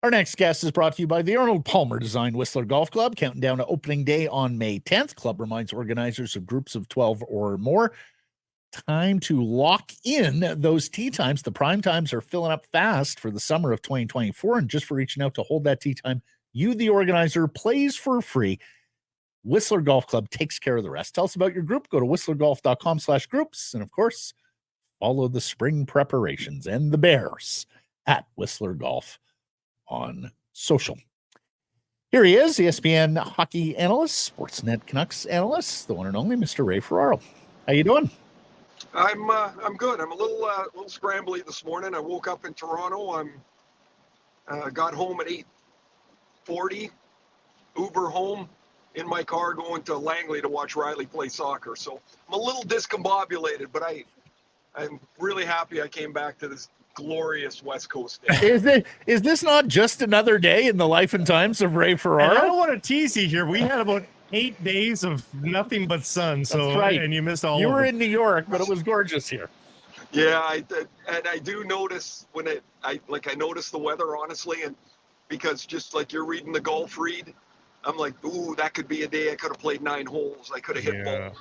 Our next guest is brought to you by the Arnold Palmer Design Whistler Golf Club, counting down to opening day on May 10th. Club reminds organizers of groups of 12 or more, time to lock in those tee times. The prime times are filling up fast for the summer of 2024. And just for reaching out to hold that tee time, you, the organizer, plays for free. Whistler Golf Club takes care of the rest. Tell us about your group. Go to whistlergolf.com/groups. And of course, follow the spring preparations and the Bears at Whistler Golf on social. Here he is, ESPN hockey analyst, Sportsnet Canucks analyst, the one and only Mr. Ray Ferraro. How you doing? I'm good. I'm a little scrambly this morning. I woke up in Toronto. Got home at 8:40. Uber home in my car going to Langley to watch Riley play soccer. So I'm a little discombobulated, but I'm really happy I came back to this glorious West Coast day. Is this not just another day in the life and times of Ray Ferraro? And I don't want to tease you here. We had about 8 days of nothing but sun. So That's right. And you missed all You of were them. in New York, but it was gorgeous here. Yeah, I do notice when I notice the weather, honestly, and because just like you're reading the golf read, I'm like, ooh, that could be a day I could have played 9 holes. I could have hit balls.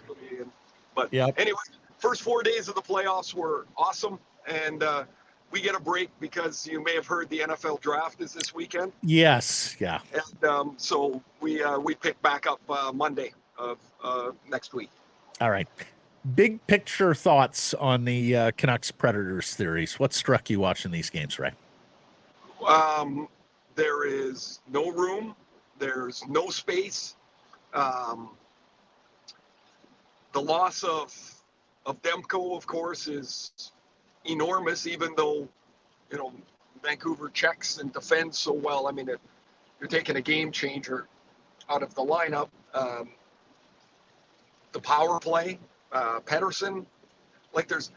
But anyway, first 4 days of the playoffs were awesome, and we get a break because you may have heard the NFL draft is this weekend. Yes, yeah. And so we pick back up Monday of next week. All right. Big picture thoughts on the Canucks Predators series. What struck you watching these games, Ray? There is no room. There's no space. The loss of Demko, of course, is enormous, even though, Vancouver checks and defends so well. I mean, you're taking a game changer out of the lineup. The power play, Pettersson, like there's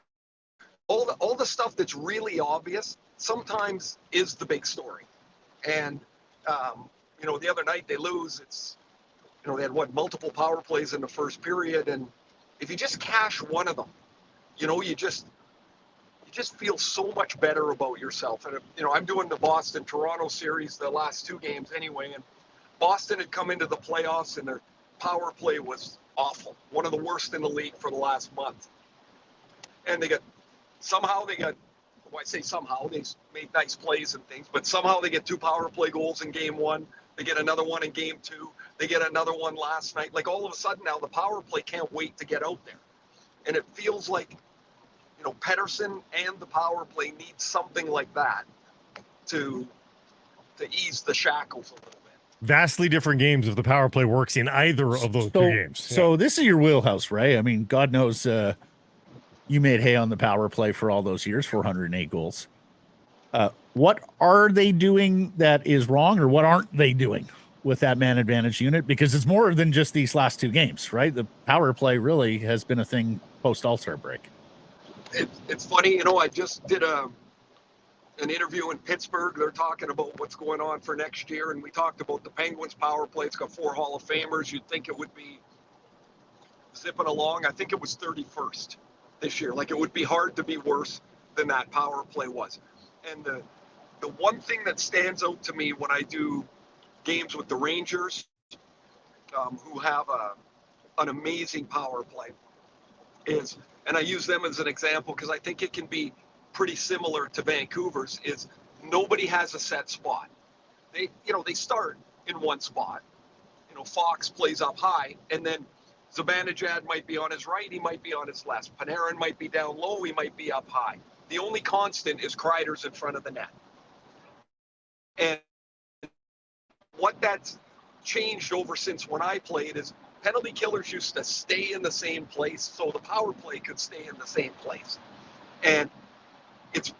all the stuff that's really obvious sometimes is the big story. And, the other night they lose, it's, they had multiple power plays in the first period. And if you just cash one of them, you just feel so much better about yourself. And, I'm doing the Boston-Toronto series, the last 2 games anyway, and Boston had come into the playoffs and their power play was awful. One of the worst in the league for the last month. And they made nice plays and things, but somehow they get 2 power play goals in game 1. They get another one in game 2. They get another one last night. Like all of a sudden now the power play can't wait to get out there. And it feels like, Pettersson and the power play need something like that to ease the shackles a little bit. Vastly different games if the power play works in either of those 2 games. So this is your wheelhouse, Ray. I mean, God knows you made hay on the power play for all those years, 408 goals. What are they doing that is wrong, or what aren't they doing with that man advantage unit? Because it's more than just these last 2 games, right? The power play really has been a thing post All-Star break. It's funny, I just did an interview in Pittsburgh. They're talking about what's going on for next year, and we talked about the Penguins power play. It's got 4 Hall of Famers. You'd think it would be zipping along. I think it was 31st this year. Like, it would be hard to be worse than that power play was. And the one thing that stands out to me when I do games with the Rangers, who have an amazing power play, is, and I use them as an example because I think it can be pretty similar to Vancouver's, is nobody has a set spot. They start in one spot. Fox plays up high, and then Zibanejad might be on his right, he might be on his left. Panarin might be down low, he might be up high. The only constant is Kreider's in front of the net. And what that's changed over since when I played is penalty killers used to stay in the same place so the power play could stay in the same place. And it's,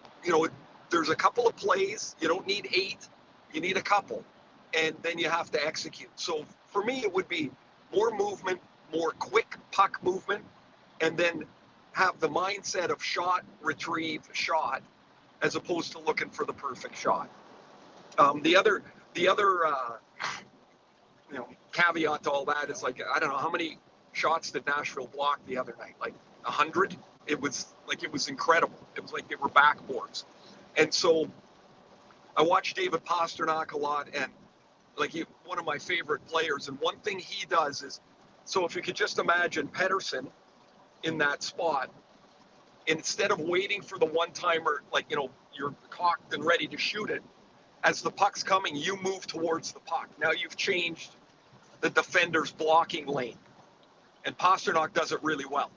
there's a couple of plays, you don't need 8, you need a couple, and then you have to execute. So for me, it would be more movement, more quick puck movement, and then have the mindset of shot, retrieve, shot, as opposed to looking for the perfect shot. The other caveat to all that is, like, I don't know, how many shots did Nashville block the other night? Like 100? It was incredible. It was like they were backboards. And so I watch David Pastrnak a lot, and like one of my favorite players. And one thing he does is, so if you could just imagine Pettersson in that spot, instead of waiting for the one-timer, like, you're cocked and ready to shoot it, as the puck's coming, you move towards the puck. Now you've changed the defender's blocking lane. And Pastrnak does it really well.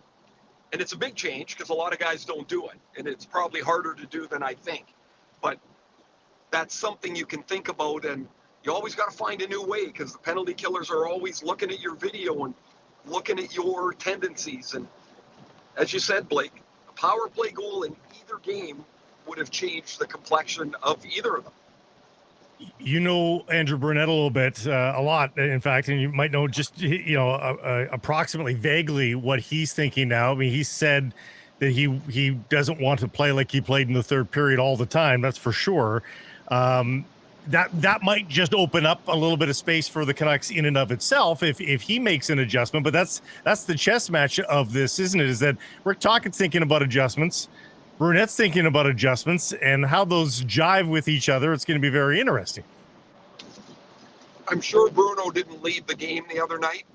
And it's a big change because a lot of guys don't do it. And it's probably harder to do than I think. But that's something you can think about. And you always got to find a new way because the penalty killers are always looking at your video and looking at your tendencies. And as you said, Blake, a power play goal in either game would have changed the complexion of either of them. You know Andrew Burnett a little bit, a lot, in fact, and you might know just, approximately vaguely what he's thinking now. I mean, he said that he doesn't want to play like he played in the third period all the time. That's for sure. That might just open up a little bit of space for the Canucks in and of itself if he makes an adjustment. But that's the chess match of this, isn't it? Is that Rick Tocchet's thinking about adjustments, Burnett's thinking about adjustments, and how those jive with each other. It's going to be very interesting. I'm sure Bruno didn't leave the game the other night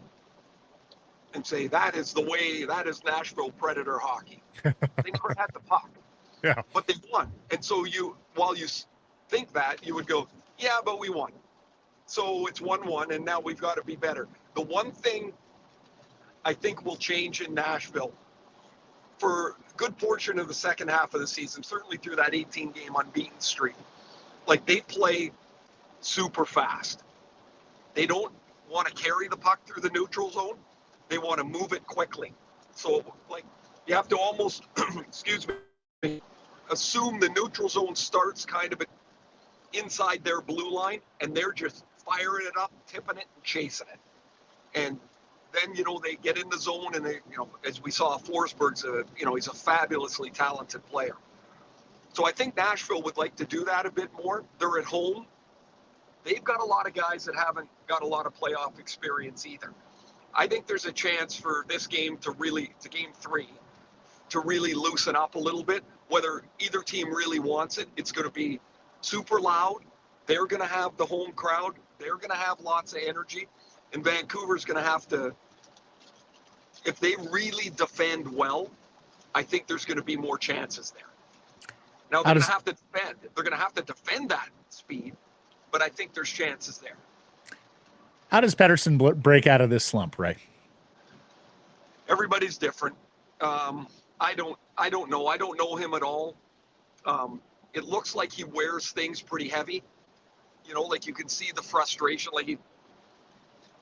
and say, that is the way, that is Nashville Predator hockey. They never had the puck. Yeah. But they won. And so while you think that, you would go, yeah, but we won. So it's 1-1, and now we've got to be better. The one thing I think will change in Nashville for a good portion of the second half of the season, certainly through that 18-game unbeaten streak, like, they play super fast. They don't want to carry the puck through the neutral zone. They want to move it quickly. So, like, you have to almost, assume the neutral zone starts kind of inside their blue line, and they're just firing it up, tipping it, and chasing it. And then, they get in the zone, and they, as we saw, Forsberg's he's a fabulously talented player. So I think Nashville would like to do that a bit more. They're at home. They've got a lot of guys that haven't got a lot of playoff experience either. I think there's a chance for this game to game 3, to really loosen up a little bit. Whether either team really wants it, it's going to be super loud. They're going to have the home crowd. They're going to have lots of energy. And Vancouver's going to have to, if they really defend well, I think there's going to be more chances there. Now, they're going to have to defend. They're going to have to defend that speed, but I think there's chances there. How does Pettersson break out of this slump, Ray? Everybody's different. I don't know. I don't know him at all. It looks like he wears things pretty heavy. Like, you can see the frustration. Like,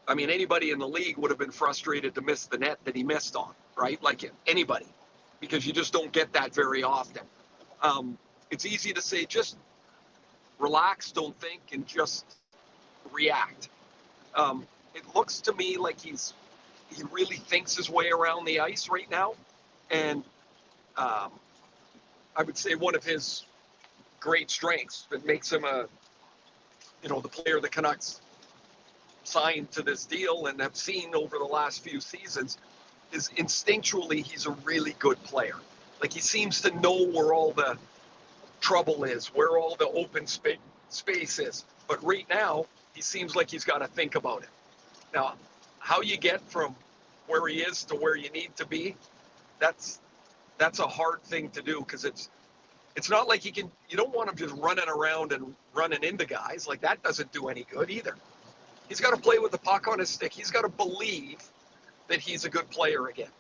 anybody in the league would have been frustrated to miss the net that he missed on, right? Like, anybody, because you just don't get that very often. It's easy to say, just relax, don't think, and just react. It looks to me like he really thinks his way around the ice right now. And I would say one of his great strengths that makes him the player the Canucks signed to this deal and have seen over the last few seasons is instinctually he's a really good player. Like, he seems to know where all the trouble is, where all the open space is. But right now, he seems like he's got to think about it. Now, how you get from where he is to where you need to be, that's a hard thing to do, because it's not like you don't want him just running around and running into guys. Like, that doesn't do any good either. He's got to play with the puck on his stick. He's got to believe that he's a good player again,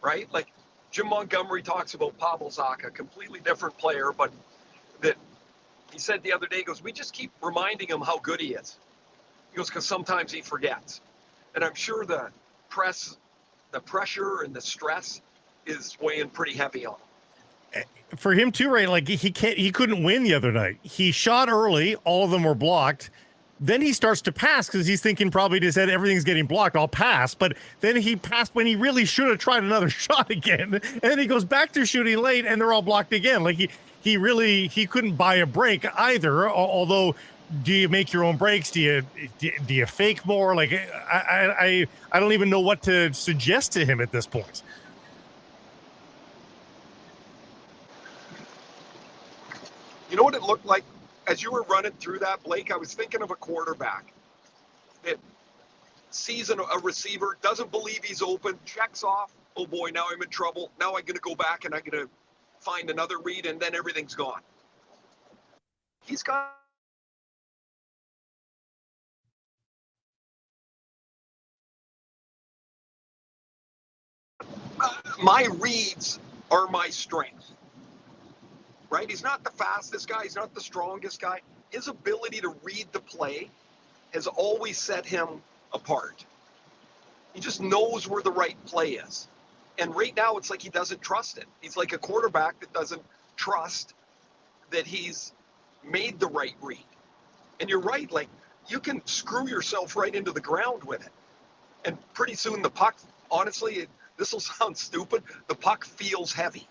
right? Like, Jim Montgomery talks about Pavel Zacha, completely different player, but that he said the other day, he goes, we just keep reminding him how good he is. He goes, because sometimes he forgets. And I'm sure the pressure and the stress is weighing pretty heavy on him. For him too, Ray, like, he couldn't win the other night. He shot early, all of them were blocked. Then he starts to pass because he's thinking probably to said everything's getting blocked, I'll pass. But then he passed when he really should have tried another shot again. And then he goes back to shooting late and they're all blocked again. Like, he couldn't buy a break either. Although, do you make your own breaks? Do you fake more? Like, I don't even know what to suggest to him at this point. You know what it looked like as you were running through that, Blake, I was thinking of a quarterback that sees a receiver, doesn't believe he's open, checks off, oh boy, now I'm in trouble. Now I'm going to go back and I'm going to find another read, and then everything's gone. He's got my reads are my strength, right? He's not the fastest guy. He's not the strongest guy. His ability to read the play has always set him apart. He just knows where the right play is. And right now, it's like he doesn't trust it. He's like a quarterback that doesn't trust that he's made the right read. And you're right, like, you can screw yourself right into the ground with it. And pretty soon the puck, honestly, this will sound stupid, the puck feels heavy.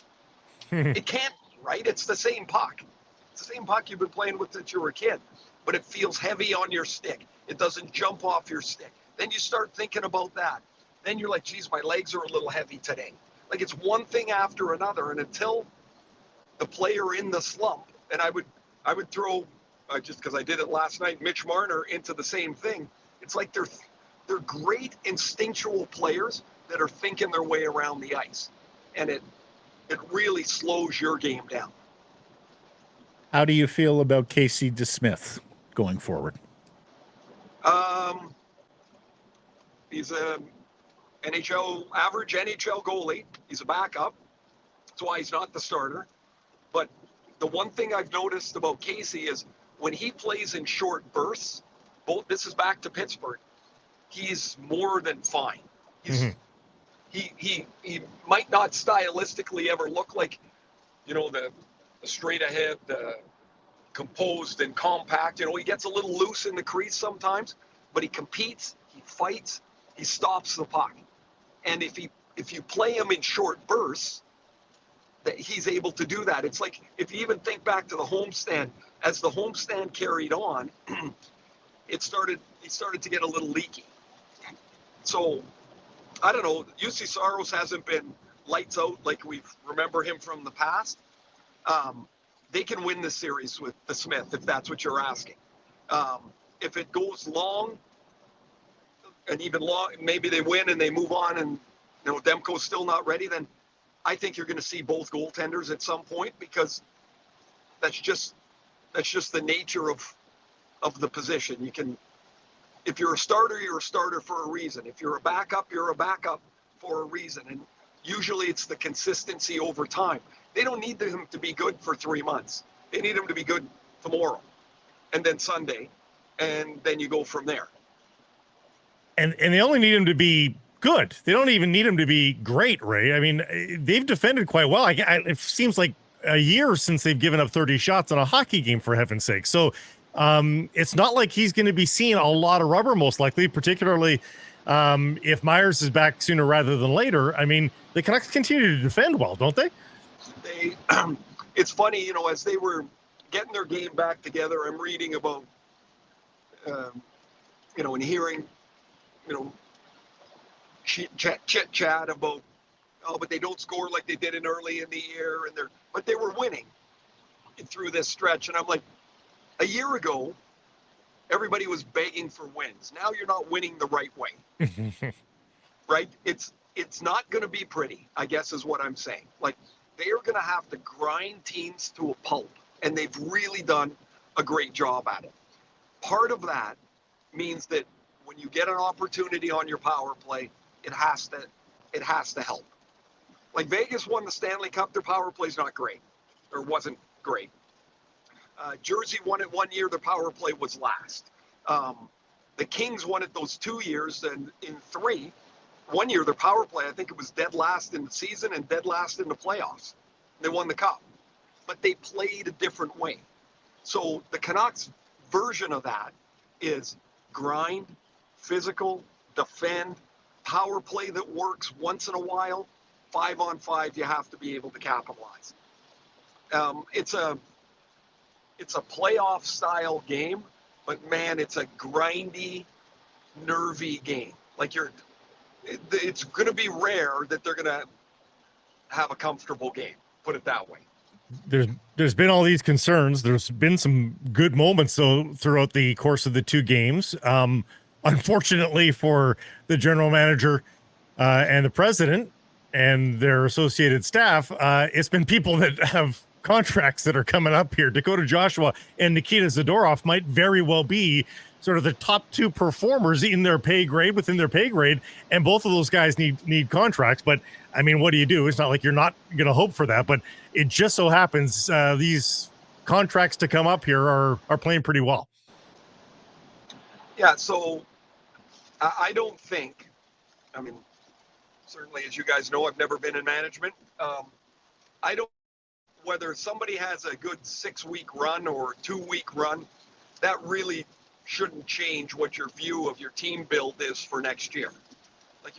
It can't be, right? It's the same puck. It's the same puck you've been playing with since you were a kid. But it feels heavy on your stick. It doesn't jump off your stick. Then you start thinking about that. Then you're like, geez, my legs are a little heavy today. Like, it's one thing after another. And until the player in the slump, and I would throw, just because I did it last night, Mitch Marner into the same thing. It's like they're great instinctual players that are thinking their way around the ice. And it really slows your game down. How do you feel about Casey DeSmith going forward? He's a average NHL goalie. He's a backup. That's why he's not the starter. But the one thing I've noticed about Casey is when he plays in short bursts, this is back to Pittsburgh, he's more than fine. He might not stylistically ever look like, the straight ahead, composed and compact. He gets a little loose in the crease sometimes, but he competes, he fights, he stops the puck. And if you play him in short bursts, that he's able to do that. It's like, if you even think back to the homestand, as the homestand carried on, he started to get a little leaky. So I don't know, UC Saros hasn't been lights out like we remember him from the past. They can win this series with DeSmith, if that's what you're asking. If it goes long, and even long, maybe they win and they move on, and Demko's still not ready, then I think you're going to see both goaltenders at some point, because that's just the nature of the position. If you're a starter for a reason. If you're a backup for a reason. And usually it's the consistency over time. They don't need him to be good for 3 months. They need him to be good tomorrow, and then Sunday, and then you go from there. And they only need him to be good. They don't even need him to be great, Ray. I mean, they've defended quite well. It seems like a year since they've given up 30 shots in a hockey game, for heaven's sake. So it's not like he's going to be seeing a lot of rubber, most likely, particularly if Myers is back sooner rather than later. I mean, the Canucks continue to defend well, don't they? It's funny, as they were getting their game back together, I'm reading about, and hearing, chit chat about, but they don't score like they did in early in the year, but they were winning through this stretch. And I'm like, a year ago, everybody was begging for wins. Now you're not winning the right way, right? It's not going to be pretty, I guess is what I'm saying. Like, they are going to have to grind teams to a pulp, and they've really done a great job at it. Part of that means that when you get an opportunity on your power play, it has to help. Like, Vegas won the Stanley Cup, their power play's not great, or wasn't great. Jersey won it 1 year, their power play was last. The Kings won it those 2 years, and in 3, 1 year, their power play, I think it was dead last in the season and dead last in the playoffs. They won the cup, but they played a different way. So the Canucks version of that is grind, physical, defend, power play that works once in a while. 5-on-5, you have to be able to capitalize. It's a playoff style game, but man, it's a grindy, nervy game. Like, it's going to be rare that they're going to have a comfortable game, put it that way. there's been all these concerns. There's been some good moments though throughout the course of the two games. Unfortunately for the general manager and the president and their associated staff, it's been people that have contracts that are coming up here. Dakota Joshua and Nikita Zadorov might very well be sort of the top two performers in their pay grade, within their pay grade, and both of those guys need contracts. But I mean, what do you do? It's not like you're not going to hope for that, but it just so happens these contracts to come up here are playing pretty well. Yeah, so I don't think, I mean, certainly as you guys know, I've never been in management. I don't, whether somebody has a good 6-week run or 2-week run, that really shouldn't change what your view of your team build is for next year. Like if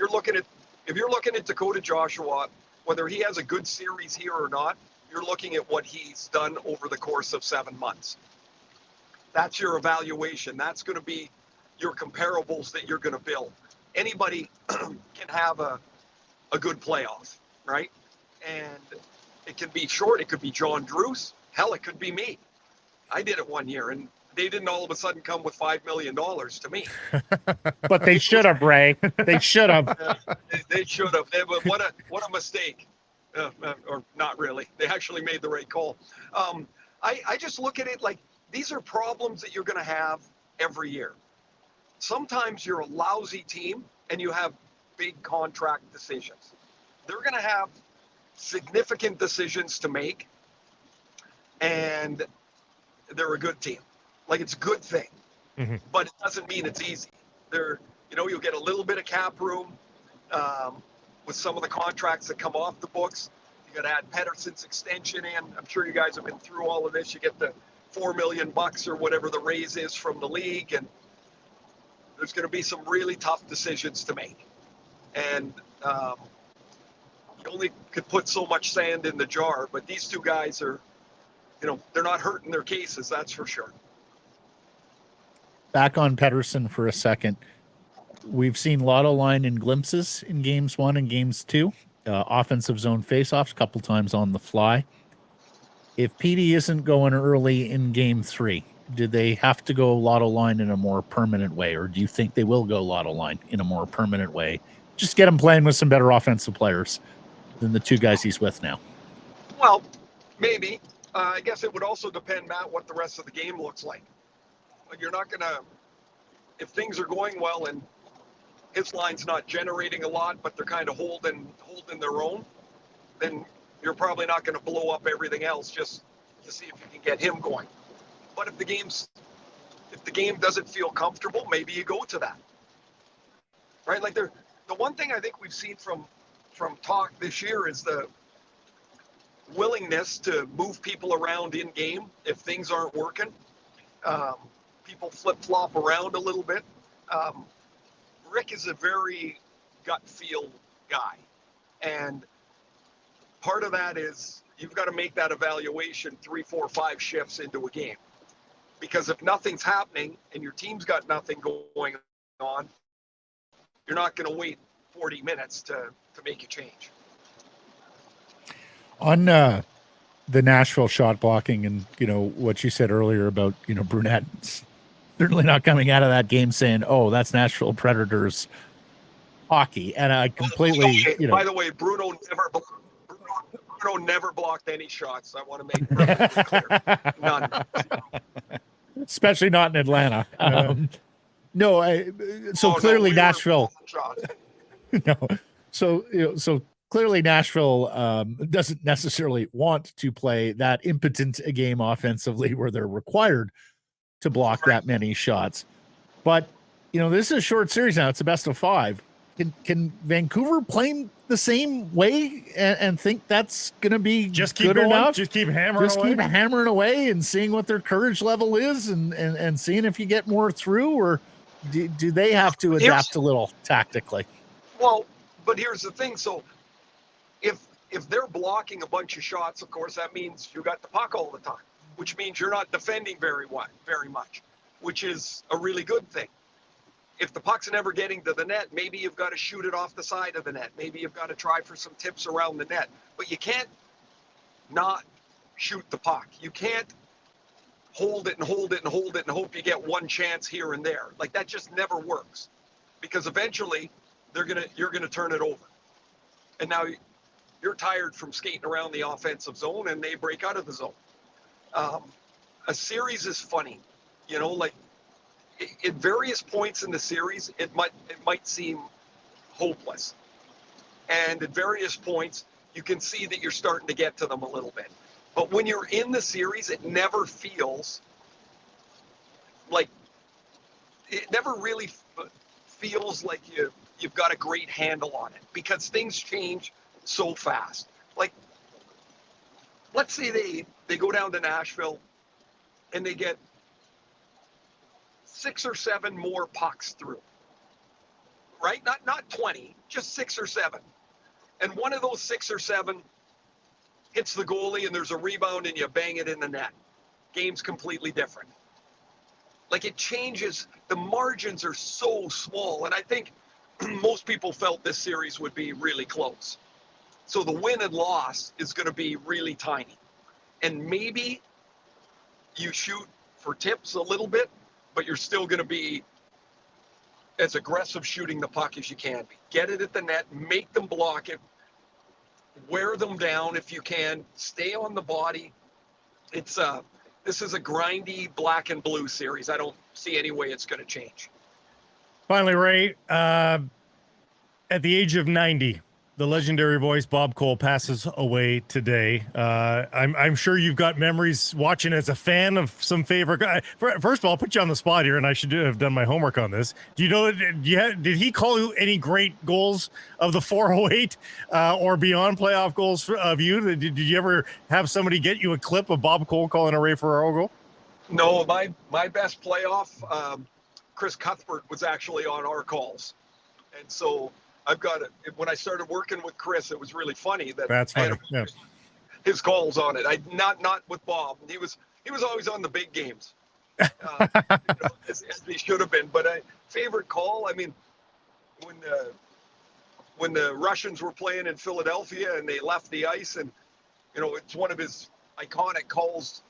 you're looking at Dakota Joshua, whether he has a good series here or not, you're looking at what he's done over the course of 7 months. That's your evaluation. That's going to be your comparables that you're going to build. Anybody can have a good playoff, right? And it can be short. It could be John Druce. Hell, it could be me. I did it one year, and they didn't all of a sudden come with $5 million to me. But they should have, Ray. They should have. They should have. What a mistake. Or not really. They actually made the right call. I just look at it like these are problems that you're going to have every year. Sometimes you're a lousy team and you have big contract decisions. They're going to have significant decisions to make, and they're a good team. Like, it's a good thing, but it doesn't mean it's easy. You'll get a little bit of cap room with some of the contracts that come off the books. You got to add Pettersson's extension in. I'm sure you guys have been through all of this. You get the $4 million or whatever the raise is from the league, and there's going to be some really tough decisions to make. And you only could put so much sand in the jar, but these two guys are, they're not hurting their cases, that's for sure. Back on Pettersson for a second. We've seen Lotto line in glimpses in games 1 and games 2. Offensive zone faceoffs a couple times on the fly. If Petey isn't going early in game 3, do they have to go Lotto line in a more permanent way, or do you think they will go Lotto line in a more permanent way? Just get him playing with some better offensive players than the two guys he's with now. Well, maybe. I guess it would also depend, Matt, what the rest of the game looks like. Like, you're not going to, if things are going well and his line's not generating a lot, but they're kind of holding their own, then you're probably not going to blow up everything else just to see if you can get him going. But if the game doesn't feel comfortable, maybe you go to that. Right? Like, the one thing I think we've seen from talk this year is the willingness to move people around in game if things aren't working. People flip-flop around a little bit. Rick is a very gut feel guy. And part of that is you've got to make that evaluation 3, 4, 5 shifts into a game. Because if nothing's happening and your team's got nothing going on, you're not going to wait 40 minutes to make a change. On the Nashville shot blocking and, what you said earlier about, Brunette certainly not coming out of that game saying, oh, that's Nashville Predators hockey. And I completely, By the way, Bruno never blocked any shots. I want to make perfectly clear. None. Especially not in Atlanta. Clearly Nashville. No. So clearly Nashville doesn't necessarily want to play that impotent a game offensively where they're required to block that many shots. But, this is a short series now. It's a best of 5. Can Vancouver play the same way and think that's going to be just keep good going, enough? Just keep hammering away and seeing what their courage level is and seeing if you get more through, or do they have to adapt a little tactically? Well, but here's the thing. So if they're blocking a bunch of shots, of course, that means you got the puck all the time, which means you're not defending very much, which is a really good thing. If the puck's never getting to the net, maybe you've got to shoot it off the side of the net. Maybe you've got to try for some tips around the net. But you can't not shoot the puck. You can't hold it and hold it and hold it and hope you get one chance here and there. Like, that just never works, because eventually you're gonna turn it over. And now you're tired from skating around the offensive zone and they break out of the zone. A series is funny, like at various points in the series, it might seem hopeless. And at various points, you can see that you're starting to get to them a little bit. But when you're in the series, it never feels like, it never really feels like you've got a great handle on it, because things change so fast. Like, let's say they go down to Nashville and they get 6 or 7 more pucks through, right? Not 20, just 6 or 7. And one of those 6 or 7 hits the goalie and there's a rebound and you bang it in the net. Game's completely different. Like, it changes. The margins are so small. And I think most people felt this series would be really close. So the win and loss is going to be really tiny. And maybe you shoot for tips a little bit, but you're still going to be as aggressive shooting the puck as you can be. Get it at the net, make them block it, wear them down if you can, stay on the body. This is a grindy black and blue series. I don't see any way it's going to change. Finally, Ray, at the age of 90, the legendary voice Bob Cole passes away today. I'm sure you've got memories watching as a fan of some favorite guy. First of all, I'll put you on the spot here, and I should have done my homework on this. Do you know, did he call you any great goals of the 408 or beyond playoff goals of you? Did you ever have somebody get you a clip of Bob Cole calling a Ray Ferraro goal? No, my best playoff, Chris Cuthbert was actually on our calls. And so I've got it. When I started working with Chris, it was really funny that that's funny. Yeah. His calls on it. Not with Bob. He was always on the big games, as he should have been. But favorite call. I mean, when the Russians were playing in Philadelphia and they left the ice, and it's one of his iconic calls.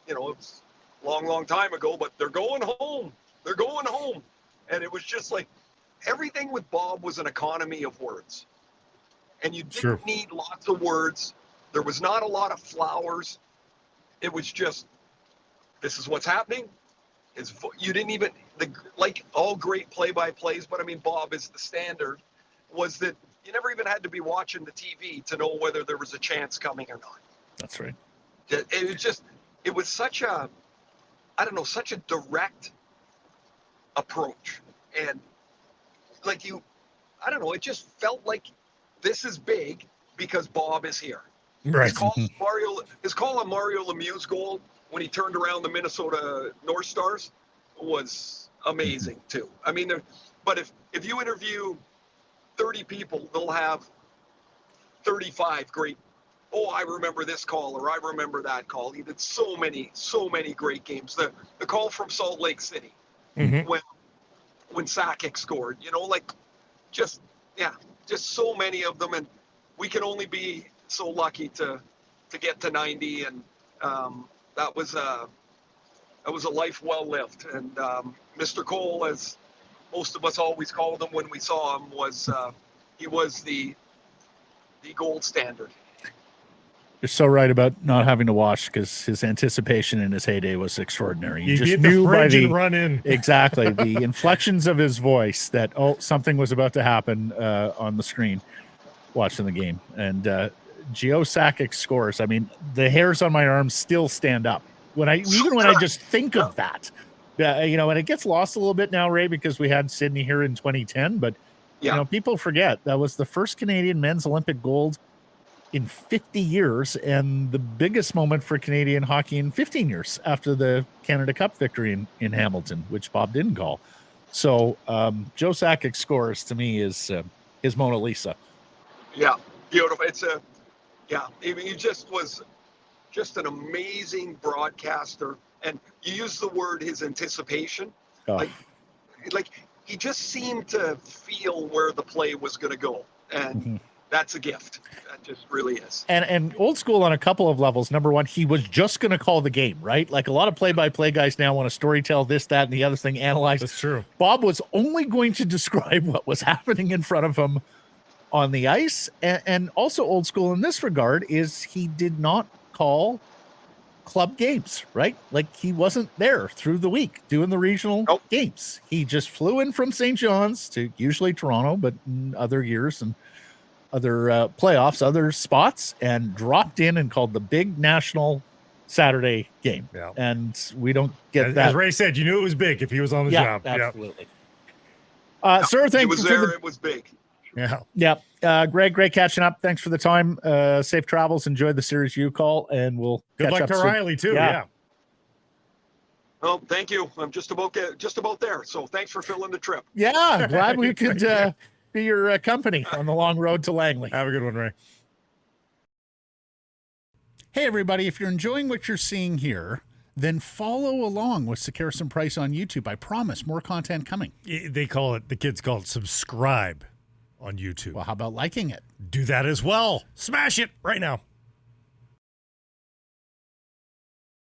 It's a long time ago, but they're going home. They're going home, and it was just like. Everything with Bob was an economy of words, and you didn't need lots of words. There was not a lot of flowers. It was just, this is what's happening. You didn't even, like all great play-by-plays, but I mean, Bob is the standard, was that you never even had to be watching the TV to know whether there was a chance coming or not. That's right. It was such a, such a direct approach. And it just felt like this is big because Bob is here. Right. His call on Mario Lemieux's goal when he turned around the Minnesota North Stars was amazing too. I mean, but if you interview 30 people, they'll have 35 great, I remember this call or I remember that call. He did so many great games. The call from Salt Lake City when Sekeres scored, just so many of them, and we can only be so lucky to get to 90, and that was a life well lived. And Mr. Cole, as most of us always called him when we saw him, he was the gold standard. You're so right about not having to watch, because his anticipation in his heyday was extraordinary. You just knew by the run in. Exactly, the inflections of his voice that something was about to happen on the screen watching the game. And Gio Sakic scores. I mean, the hairs on my arms still stand up when I just think of that. And it gets lost a little bit now, Ray, because we had Sydney here in 2010. But people forget that was the first Canadian men's Olympic gold in 50 years, and the biggest moment for Canadian hockey in 15 years after the Canada Cup victory in Hamilton, which Bob didn't call. So Joe Sakic scores, to me, is his Mona Lisa. Yeah, beautiful. He just was just an amazing broadcaster, and you use the word his anticipation. Like he just seemed to feel where the play was going to go, and that's a gift. That just really is. And old school on a couple of levels. Number one, he was just going to call the game, right? Like a lot of play-by-play guys now want to storytell this, that, and the other thing, analyze. That's true. Bob was only going to describe what was happening in front of him on the ice. And also old school in this regard is he did not call club games, right? Like he wasn't there through the week doing the regional games. He just flew in from St. John's to usually Toronto, but in other years and other playoffs, other spots, and dropped in and called the big national Saturday game. Yeah. And we don't get that. As Ray said, you knew it was big if he was on the job. Absolutely. Sir, thank you. It was big. Yeah. Greg, great catching up. Thanks for the time. Safe travels. Enjoy the Series U call, and we'll good catch luck up to soon. Riley too. Yeah. Well, thank you. I'm just about there. So thanks for filling the trip. Yeah, glad we could be your company on the long road to Langley. Have a good one, Ray. Hey, everybody. If you're enjoying what you're seeing here, then follow along with Sekeres and Price on YouTube. I promise more content coming. The kids call it subscribe on YouTube. Well, how about liking it? Do that as well. Smash it right now.